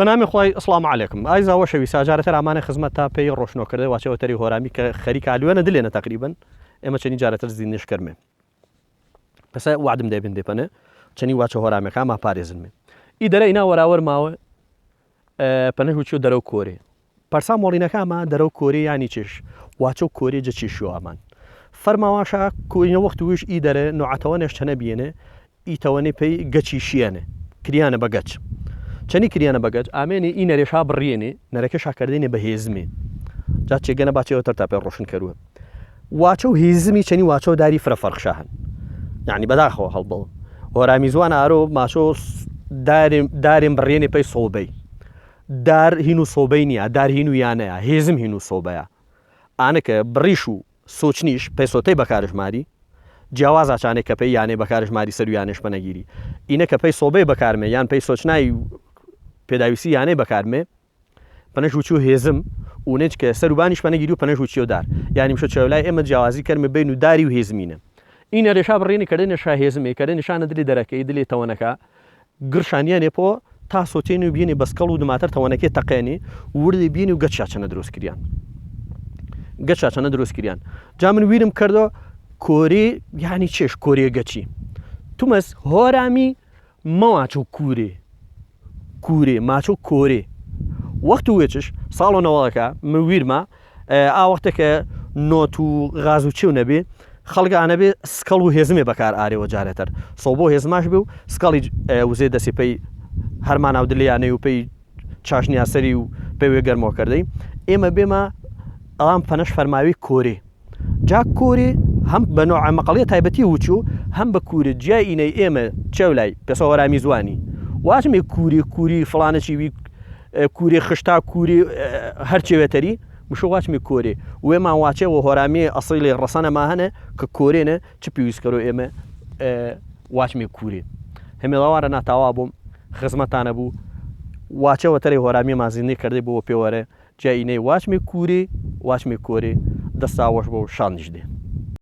بەنامی خۆی ئەسڵام عەلەیکم ئایزاوە شەویستا جارەتە ئامانە خزمەت تا پێی ڕۆشنۆکردە واچەوە تەری هۆرامی کە خەریکە ئالوێنە دلێنە تقریبن ئێمە چەنی جارەتە زیندنیش کردمێ پسە وعدم دەبن دێپەنە چەنی واچە هۆرامەکە ما پارێزنمێ ئی دەرە ئینا وەراوەر ماوە پەنەش وچی و دەرەو کۆرێ پەرسا مۆڵینەکەمە دەرەو کۆرێ ینی چێش واچە و کۆرێ جە چیشوامان فەرماواشە کۆینە وەخت وش ئی دەرە نوعاتەوەنێش چەنە بێنێ ئیتەوەنێ پێی گەچی شیێنێ کریانە بەگەچ چەنی کریانە بەگەچ ئامێنێ ئی نەرێشا بڕێنێ نەرەکە شاکردێنێ بە هێزمێ جا چێگەنە باچەوە تەر تا پێ ڕۆشن کردووە واچە و هێزمی چەنی واچە و داری فرەفەرخشا هەن یعنی بەداخەوە هەڵبڵ هۆرامی زوان ئارۆ ماچۆ دارێن بڕێنێ پێی سۆبەی دار هین و سۆبەی نییە دار هین و یانەیە هێزم هین و سۆبەیە ئانەکە بڕیش و سۆچنیش پێسۆتەی بەکارژماری جیاواز ئاچانێک کە پێی یانەی بەکارژماری سەر و یانێش پەنەگیری ئینە کە پێی سۆبەی بەکارمێ یان پێی سۆچنایی پێداویستی یانەی بەکارمێ پەنەش وچی و هێزم وونێت کە سەروبانیش پەنەگیری و پەنەش وچی و دار یانی مشە چاولای ئێمە جیاوازی کەرمە بین و داری و هێزمینە ئینە ڕێشا بڕێنی کەدە نێشا هێزمێ کەدە نیشانە دلی دەرەکەی دلێ تەوەنەکە گرشانیانێ پۆ تا سۆتێنی و بینی بەسکەڵ و دماتەر تەوەنەکەی تەقێنی وردی بینی و گەچچانە دروستکریان گەچچانە دروستکریان جا من ویرم کردەوە کۆرێ یانی چێش کۆرێ گەچی تومەس هۆرامی مەواچە و کورێ ماچە و کۆرێ وەخت و وێچش ساڵ و نەوەڵەکە من ویرمە ئاوەختێکە نۆت و غاز و چێو نەبێ خەڵگانە بێ سکەڵ و هێزمێ بەکار ئارێەوە جارێتەر سۆ بۆ هێزماش بێ و سکەڵی وزێ دەسی پێی هەرمان ناو دلیانەی و پێی چاشنیاسەری و پێی وێ گەرمۆکردەی ئێمە بێمە ئەڵام پەنەش فەرماوی کۆرێ جا کۆرێ هەم بە نوع مەقەڵیە تایبەتی وچوو هەم بە کوورە جای ئینەی ئێمە چێولای پێسە هۆرامی زوانی واچمێ کووری فڵانەچی وی کووری خشتا کووری هەرچێوێتەری مشۆ واچمی کۆرێ وێمان واچێەوە هۆرامی ئەسڵی ڕەسەنەما هەنە کە کۆرێنە چ پێویستکەرۆ ئێمە واچمی کوورێ هەمێڵاوارە ناتاوا بووم خزمەتانە بوو واچەوە تەرێ هۆرامی مازیندی کردی بۆ پێوەرە جای ئینەی واچمی کوورێ واچمی کۆرێ دەستاوەش بۆ شانیش دێ